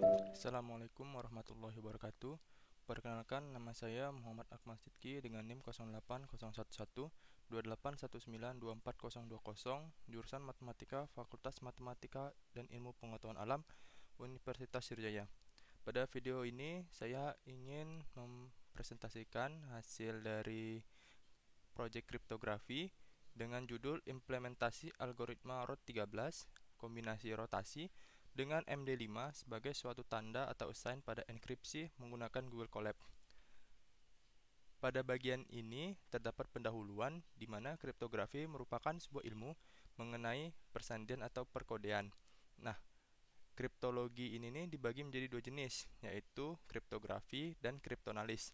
Assalamualaikum warahmatullahi wabarakatuh. Perkenalkan, nama saya Muhammad Akmal Sidki dengan NIM 08011281924020, jurusan Matematika, Fakultas Matematika dan Ilmu Pengetahuan Alam, Universitas Sriwijaya. Pada video ini, saya ingin mempresentasikan hasil dari proyek kriptografi dengan judul Implementasi Algoritma ROT13, Kombinasi Rotasi dengan MD5 sebagai suatu tanda atau assign pada enkripsi menggunakan Google Colab. Pada bagian ini terdapat pendahuluan di mana kriptografi merupakan sebuah ilmu mengenai persandian atau perkodean. Nah, kriptologi ini dibagi menjadi dua jenis, yaitu kriptografi dan kriptoanalis.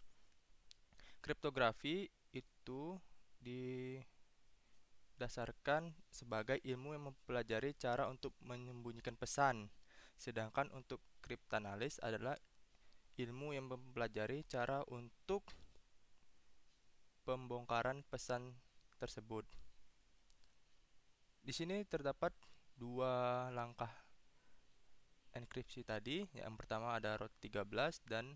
Kriptografi itu didasarkan sebagai ilmu yang mempelajari cara untuk menyembunyikan pesan. Sedangkan untuk kriptanalis adalah ilmu yang mempelajari cara untuk pembongkaran pesan tersebut. Di sini terdapat dua langkah enkripsi tadi. Yang pertama ada ROT13 dan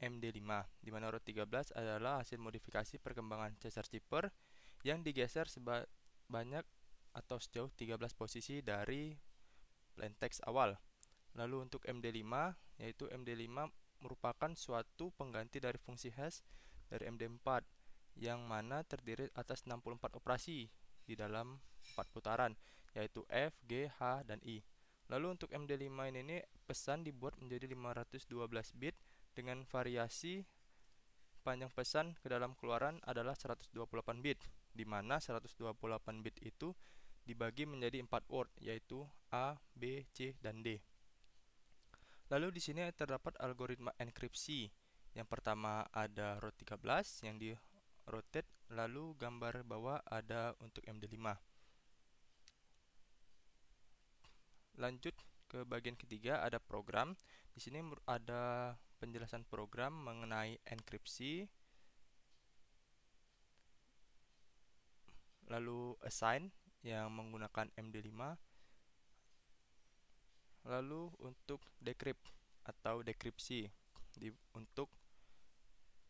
MD5, di mana ROT13 adalah hasil modifikasi perkembangan Caesar Cipher yang digeser sebanyak atau sejauh 13 posisi dari plaintext awal. Lalu untuk MD5, yaitu MD5 merupakan suatu pengganti dari fungsi hash dari MD4 yang mana terdiri atas 64 operasi di dalam 4 putaran, yaitu F, G, H, dan I. Lalu untuk MD5 ini pesan dibuat menjadi 512 bit dengan variasi panjang pesan ke dalam keluaran adalah 128 bit, di mana 128 bit itu dibagi menjadi 4 word, yaitu A, B, C, dan D. Lalu di sini terdapat algoritma enkripsi. Yang pertama ada ROT13 yang di rotate, lalu gambar bawah ada untuk MD5. Lanjut ke bagian ketiga, ada program. Di sini ada penjelasan program mengenai enkripsi. Lalu assign yang menggunakan MD5. Lalu untuk decrypt atau dekripsi untuk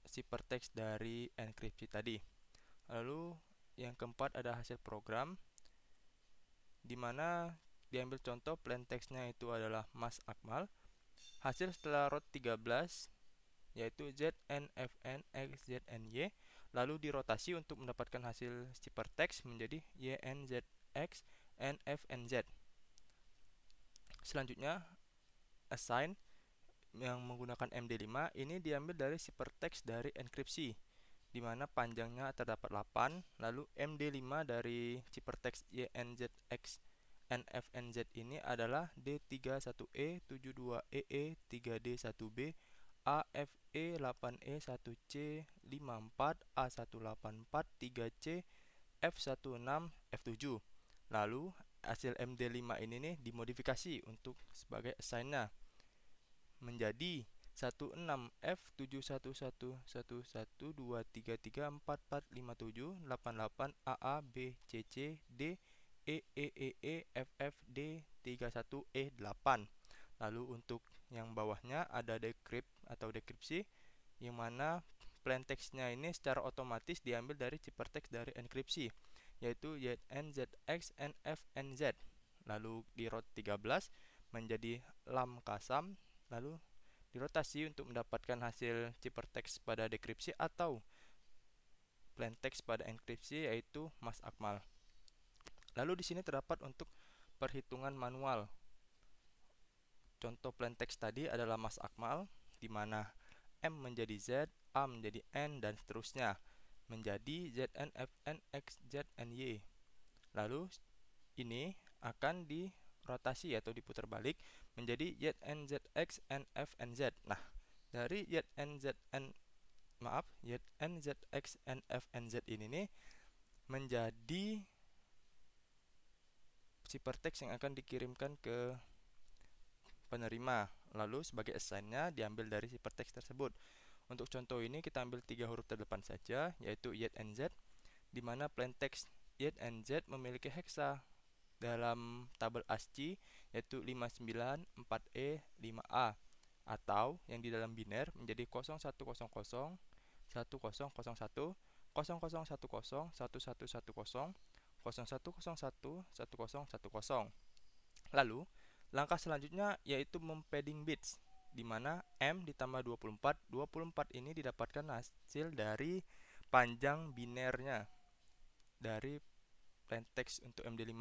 ciphertext dari enkripsi tadi. Lalu yang keempat ada hasil program, di mana diambil contoh plaintextnya itu adalah Mas Akmal. Hasil setelah ROT13 yaitu ZNFN XZNY, lalu dirotasi untuk mendapatkan hasil ciphertext menjadi YNZX NFNZ. Selanjutnya assign yang menggunakan MD5 ini diambil dari ciphertext dari enkripsi, di mana panjangnya terdapat 8, lalu MD5 dari ciphertext YNZX NFNZ ini adalah D31E72EE3D1B AFE8E1C 54 A184 3C F16 F7. Lalu hasil MD5 ini dimodifikasi untuk sebagai assign-nya menjadi 16F7111223344585288AA BCCD EEEEFFD31E8. Lalu untuk yang bawahnya ada decrypt atau dekripsi, yang mana plaintextnya ini secara otomatis diambil dari ciphertext dari enkripsi, yaitu YNZX-NFNZ. Lalu di ROT13 menjadi lam kasam, lalu dirotasi untuk mendapatkan hasil ciphertext pada dekripsi atau plaintext pada enkripsi, yaitu Mas Akmal. Lalu di sini terdapat untuk perhitungan manual. Contoh plaintext tadi adalah Mas Akmal, di mana M menjadi Z, A menjadi N, dan seterusnya menjadi ZNFNXZNY. Lalu ini akan dirotasi atau diputar balik menjadi YNZXNFNZ. Nah, dari YNZXNFNZ ini menjadi ciphertext yang akan dikirimkan ke penerima. Lalu sebagai assign-nya diambil dari ciphertext tersebut. Untuk contoh ini kita ambil 3 huruf terdepan saja, yaitu YNZ, di mana plaintext YNZ memiliki heksa dalam tabel ASCII yaitu 59, 4E, 5A, atau yang di dalam biner menjadi 0100, 1001, 0010, 1110, 0101, 1010. Lalu, langkah selanjutnya yaitu mempadding bits, di mana M ditambah 24. 24 ini didapatkan hasil dari panjang binernya dari plaintext untuk MD5,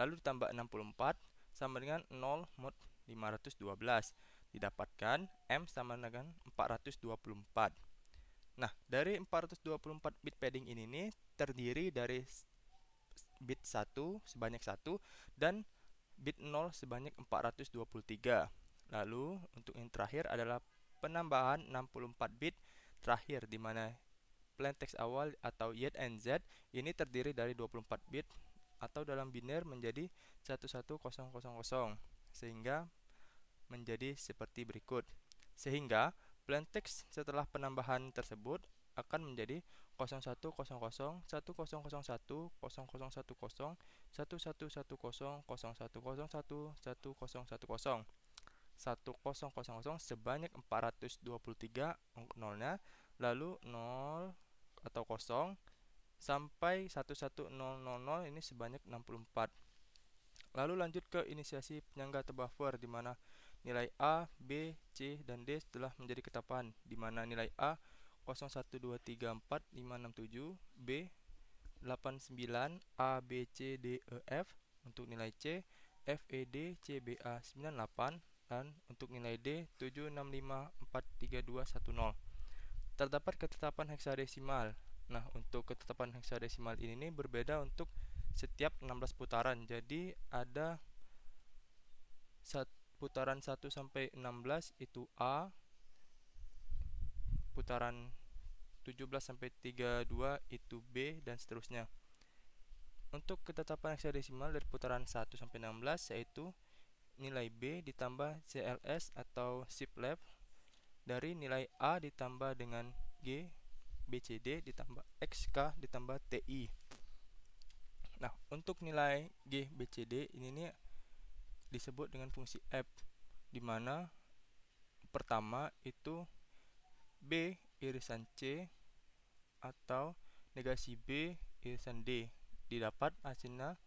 lalu ditambah 64 sama dengan 0 mod 512. Didapatkan M sama dengan 424. Nah, dari 424 bit padding ini nih terdiri dari bit 1 sebanyak 1 dan bit 0 sebanyak 423. Lalu untuk yang terakhir adalah penambahan 64 bit terakhir, di mana plaintext awal atau Y and Z ini terdiri dari 24 bit atau dalam biner menjadi 11000, sehingga menjadi seperti berikut. Sehingga plaintext setelah penambahan tersebut akan menjadi 0100, 1001, 0010, 1110, 1010, 1000 sebanyak 423 nolnya, lalu 0 atau 0 sampai 11000 ini sebanyak 64. Lalu lanjut ke inisiasi penyangga atau buffer, di mana nilai A, B, C, dan D telah menjadi ketetapan, di mana nilai A 012345667, B 89, A, B, C, D, E, F. Untuk nilai C, F, E, D, C, B, A 98, dan untuk nilai D 765432210. Terdapat ketetapan heksadesimal. Nah, untuk ketetapan heksadesimal ini berbeda untuk setiap 16 putaran. Jadi ada putaran 1 sampai 16 itu A, putaran 17 sampai 32 itu B, dan seterusnya. Untuk ketetapan heksadesimal dari putaran 1 sampai 16 yaitu nilai B ditambah CLS atau shift left dari nilai A ditambah dengan G BCD ditambah XK ditambah TI. Nah, untuk nilai G BCD ini nih disebut dengan fungsi F, di mana pertama itu B irisan C atau negasi B irisan D, didapat hasilnya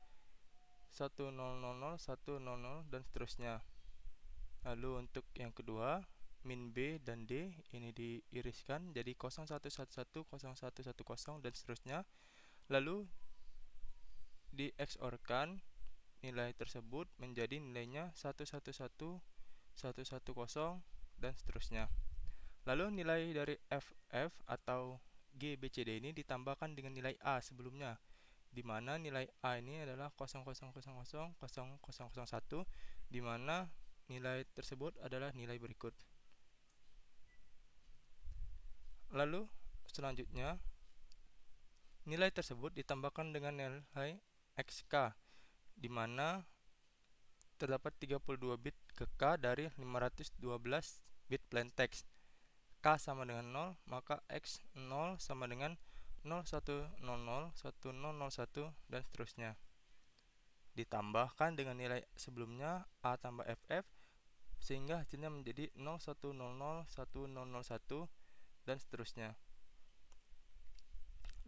1000, 100, dan seterusnya. Lalu untuk yang kedua, min B dan D ini diiriskan jadi 0111, 0110, dan seterusnya. Lalu di XOR-kan nilai tersebut menjadi nilainya 111, 110, dan seterusnya. Lalu nilai dari FF atau G BCD ini ditambahkan dengan nilai A sebelumnya, di mana nilai A ini adalah 0000, 0001, di mana nilai tersebut adalah nilai berikut. Lalu selanjutnya nilai tersebut ditambahkan dengan nilai XK, di mana terdapat 32 bit ke K dari 512 bit plaintext. K sama dengan 0, maka X 0 sama dengan 0100, 1001, dan seterusnya. Ditambahkan dengan nilai sebelumnya A tambah FF, sehingga hasilnya menjadi 0100, 1001, dan seterusnya.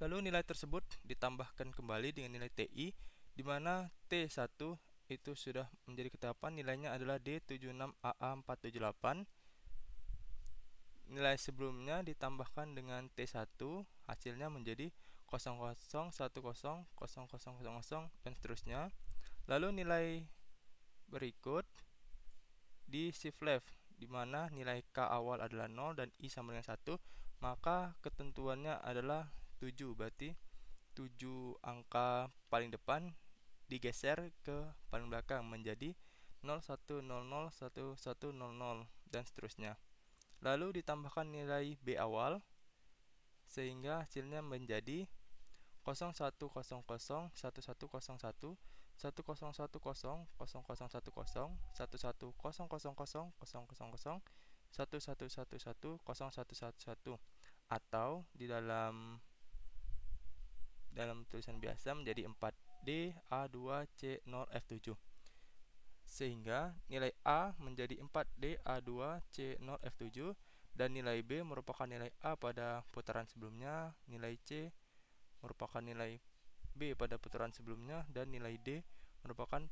Lalu nilai tersebut ditambahkan kembali dengan nilai TI, di mana T1 itu sudah menjadi ketetapan, nilainya adalah D76AA478. Nilai sebelumnya ditambahkan dengan T1, hasilnya menjadi 0010, 0000, dan seterusnya. Lalu nilai berikut di shift left, di mana nilai K awal adalah 0 dan I sama dengan 1, maka ketentuannya adalah 7, berarti 7 angka paling depan digeser ke paling belakang menjadi 0100, 1100, dan seterusnya. Lalu ditambahkan nilai B awal, sehingga hasilnya menjadi 0100, 1101, 1010, 0010, 1100, 1100, 1111, 0111, atau di dalam tulisan biasa menjadi 4D A2 C0 F7. sehingga nilai A menjadi 4D A2 C0 F7 dan nilai B merupakan nilai A pada putaran sebelumnya, nilai C merupakan nilai B pada putaran sebelumnya, dan nilai D merupakan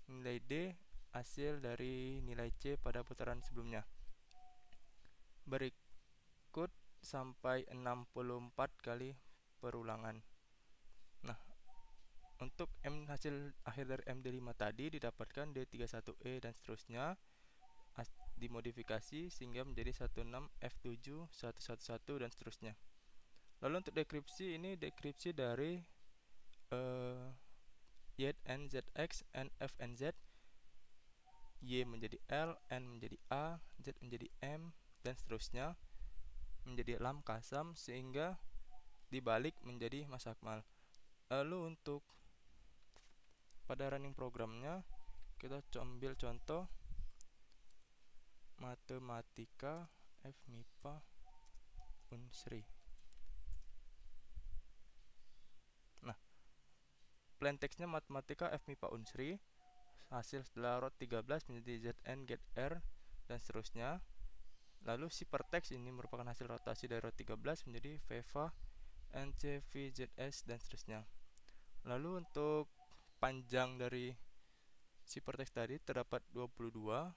nilai D hasil dari nilai C pada putaran sebelumnya. Berikut sampai 64 kali perulangan. Nah, untuk hasil akhir dari MD5 tadi didapatkan D31E dan seterusnya, dimodifikasi sehingga menjadi 16F7 111 dan seterusnya. Lalu untuk dekripsi, ini dekripsi dari YNZX, NFNZ, Y menjadi L, N menjadi A, Z menjadi M, dan seterusnya menjadi lam kasam sehingga dibalik menjadi masakmal. Lalu untuk pada running programnya kita ambil contoh matematika FMIPA Unsri. Nah, plain textnya matematika FMIPA Unsri, hasil setelah root 13 menjadi ZN get R dan seterusnya. Lalu si per teks ini merupakan hasil rotasi dari root 13 menjadi VEVA NCVZS dan seterusnya. Lalu untuk panjang dari si per teks tadi terdapat 22,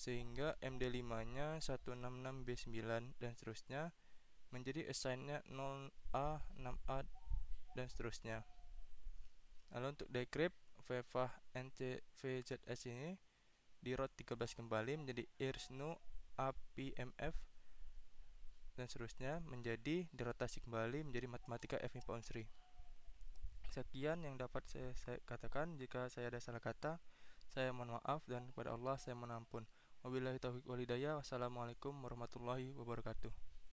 sehingga MD5 nya 166B9 dan seterusnya menjadi assign-nya 0A, 6A dan seterusnya. Lalu untuk decrypt VEVA NCVZS ini di root 13 kembali menjadi IRSNU APMF dan seterusnya menjadi dirotasi kembali menjadi matematika FMIPA Unsri. Sekian yang dapat saya katakan. Jika saya ada salah kata, saya mohon maaf, dan kepada Allah saya mohon ampun. Wabillahi taufiq wal hidayah. Wassalamualaikum warahmatullahi wabarakatuh.